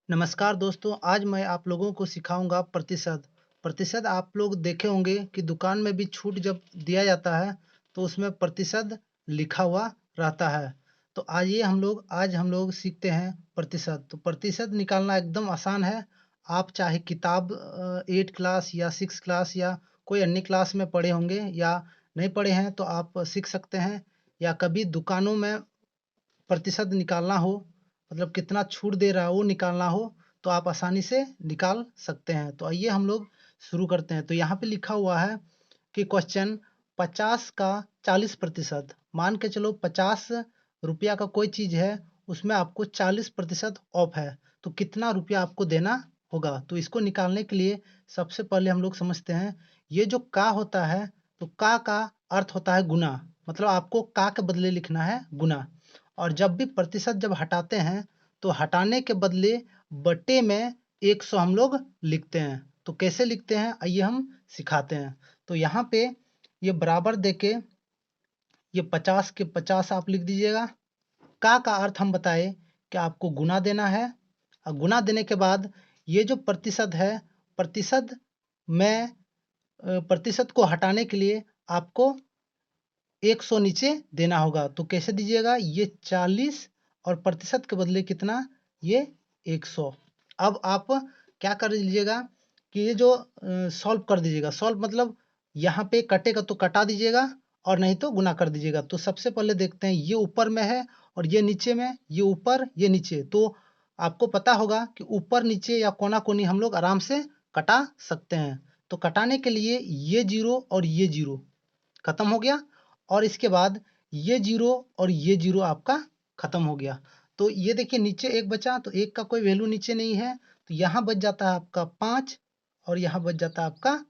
नमस्कार दोस्तों, आज मैं आप लोगों को सिखाऊँगा प्रतिशत। प्रतिशत आप लोग देखे होंगे कि दुकान में भी छूट जब दिया जाता है, तो उसमें प्रतिशत लिखा हुआ रहता है। तो आइए आज हम लोग सीखते हैं प्रतिशत। तो प्रतिशत निकालना एकदम आसान है। आप चाहे किताब 8 क्लास या 6 क्लास या कोई अन्य क्लास में पढ़े होंगे या नहीं पढ़े हैं तो आप सीख सकते हैं, या कभी दुकानों में प्रतिशत निकालना हो, मतलब कितना छूट दे रहा है वो निकालना हो, तो आप आसानी से निकाल सकते हैं। तो आइए हम लोग शुरू करते हैं। तो यहाँ पे लिखा हुआ है कि क्वेश्चन 50 का 40%। मान के चलो 50 रुपया का कोई चीज़ है, उसमें आपको 40% ऑफ है, तो कितना रुपया आपको देना होगा। तो इसको निकालने के लिए सबसे पहले हम लोग समझते हैं, ये जो का होता है, तो का अर्थ होता है गुना। मतलब आपको का के बदले लिखना है गुना। और जब भी प्रतिशत जब हटाते हैं, तो हटाने के बदले बट्टे में 100 हम लोग लिखते हैं। तो कैसे लिखते हैं आइए हम सिखाते हैं। तो यहाँ पे ये बराबर देके ये 50 के 50 आप लिख दीजिएगा। का अर्थ हम बताए कि आपको गुना देना है, और गुना देने के बाद ये जो प्रतिशत है, प्रतिशत में प्रतिशत को हटाने के लिए आपको 100 नीचे देना होगा। तो कैसे दीजिएगा, ये 40 और प्रतिशत के बदले कितना, ये 100। अब आप क्या कर लीजिएगा कि ये जो सॉल्व कर दीजिएगा। सॉल्व मतलब यहाँ पे कटेगा तो कटा दीजिएगा, और नहीं तो गुना कर दीजिएगा। तो सबसे पहले देखते हैं, ये ऊपर में है और ये नीचे में, ये ऊपर ये नीचे। तो आपको पता होगा कि ऊपर नीचे या कोना कोनी हम लोग आराम से कटा सकते हैं। तो कटाने के लिए ये जीरो और ये जीरो खत्म हो गया, और इसके बाद ये जीरो और ये जीरो आपका खत्म हो गया। तो ये देखिए नीचे एक बचा, तो एक का कोई वैल्यू नीचे नहीं है, तो यहाँ बच जाता है आपका 5 और यहाँ बच जाता है आपका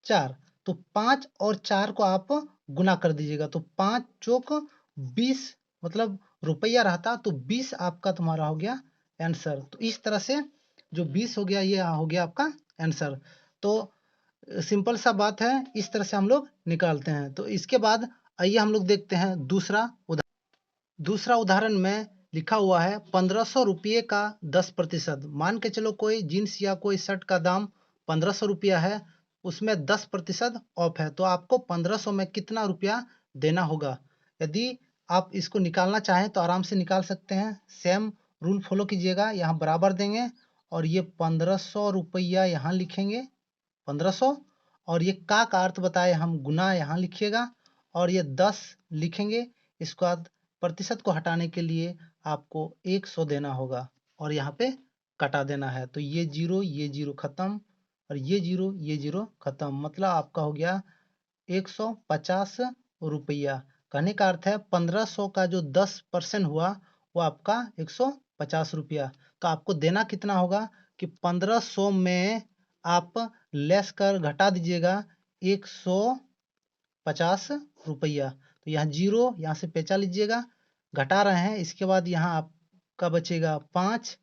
4। तो 5 और 4 को आप गुना कर दीजिएगा, तो 5 चौक 20, मतलब रुपया रहता तो 20 आपका तुम्हारा हो गया आंसर। तो इस तरह से जो 20 हो गया ये हो गया आपका आंसर। तो सिंपल सा बात है, इस तरह से हम लोग निकालते हैं। तो इसके बाद आइए हम लोग देखते हैं दूसरा उदाहरण। दूसरा उदाहरण में लिखा हुआ है 1500 रुपये का 10%। मान के चलो कोई जीन्स या कोई शर्ट का दाम 1500 रुपया है, उसमें 10% ऑफ है, तो आपको 1500 में कितना रुपया देना होगा। यदि आप इसको निकालना चाहें तो आराम से निकाल सकते हैं। सेम रूल फॉलो कीजिएगा, यहाँ बराबर देंगे और ये 1500 रुपया यहाँ लिखेंगे 1500, और ये का अर्थ बताए हम गुना यहाँ लिखिएगा, और ये 10 लिखेंगे। इसके बाद प्रतिशत को हटाने के लिए आपको 100 देना होगा, और यहाँ पे कटा देना है। तो ये जीरो खत्म, और ये जीरो खत्म, मतलब आपका हो गया 150 रुपया। कहने का अर्थ है 1500 का जो 10% हुआ वो आपका 150 रुपया। तो आपको देना कितना होगा कि 1500 में आप लेस कर घटा दीजिएगा 150 रुपया। तो यहाँ जीरो, यहाँ से पेंचा लीजिएगा, घटा रहे हैं। इसके बाद यहाँ आपका बचेगा 5,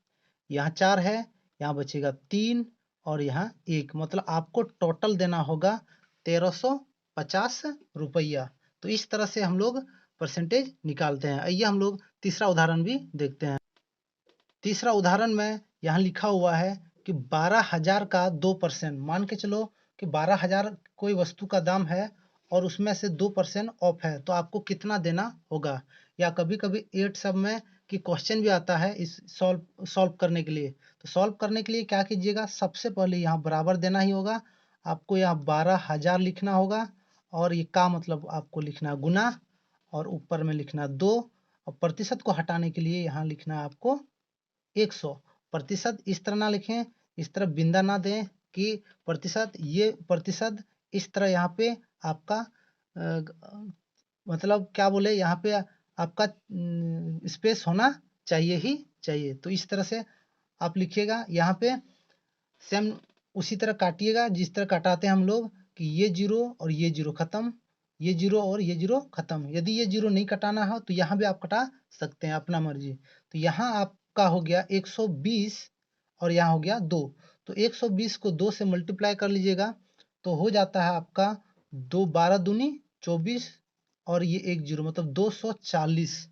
यहाँ 4 है, यहाँ बचेगा 3 और यहाँ 1, मतलब आपको टोटल देना होगा 1350 रुपया। तो इस तरह से हम लोग परसेंटेज निकालते हैं। आइए हम लोग तीसरा उदाहरण भी देखते हैं। तीसरा उदाहरण में यहाँ लिखा हुआ है कि 12,000 का 2%। मान के चलो कि 12,000 कोई वस्तु का दाम है और उसमें से 2% ऑफ है, तो आपको कितना देना होगा। या कभी कभी 8 सब में कि क्वेश्चन भी आता है इस सॉल्व सॉल्व करने के लिए। तो सॉल्व करने के लिए क्या कीजिएगा, सबसे पहले यहाँ बराबर देना ही होगा। आपको यहाँ 12,000 लिखना होगा, और ये का मतलब आपको लिखना गुना, और ऊपर में लिखना 2, और प्रतिशत को हटाने के लिए यहाँ लिखना आपको 100। प्रतिशत इस तरह ना लिखें, इस तरह बिंदा ना दें कि प्रतिशत, ये प्रतिशत इस तरह यहाँ पे आपका मतलब क्या बोले, यहाँ पे आपका स्पेस होना चाहिए ही चाहिए। तो इस तरह से आप लिखिएगा। यहाँ पे सेम उसी तरह काटिएगा जिस तरह काटाते हैं हम लोग, कि ये जीरो और ये जीरो खत्म, ये जीरो और ये जीरो खत्म। यदि ये जीरो नहीं कटाना हो तो यहाँ भी आप कटा सकते हैं अपना मर्जी। तो यहाँ आपका हो गया 120 और यहाँ हो गया 2। तो 120 को 2 से मल्टीप्लाई कर लीजिएगा, तो हो जाता है आपका 2 12 दूनी 24, और ये एक जीरो मतलब 240।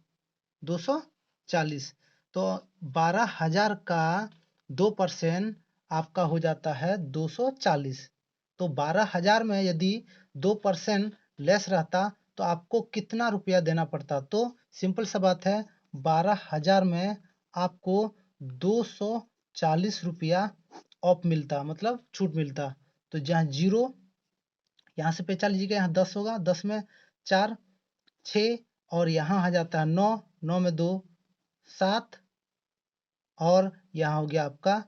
240। तो 12,000 का 2% आपका हो जाता है 240। तो 12,000 में यदि 2% लेस रहता तो आपको कितना रुपया देना पड़ता? तो सिंपल सा बात है, 12,000 में आपको 240 रुपया ऑफ मिलता, मतलब छूट मिलता। तो जहाँ जीरो, यहाँ से पहचान लीजिएगा, यहाँ 10 होगा, 10 में 4 6 और यहाँ आ जाता है 9, 9 में 2 7 और यहाँ हो गया आपका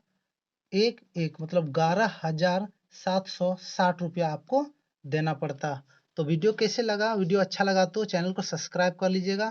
1 1, मतलब 11,760 रुपया आपको देना पड़ता। तो वीडियो कैसे लगा? वीडियो अच्छा लगा तो चैनल को सब्सक्राइब कर लीजिएगा।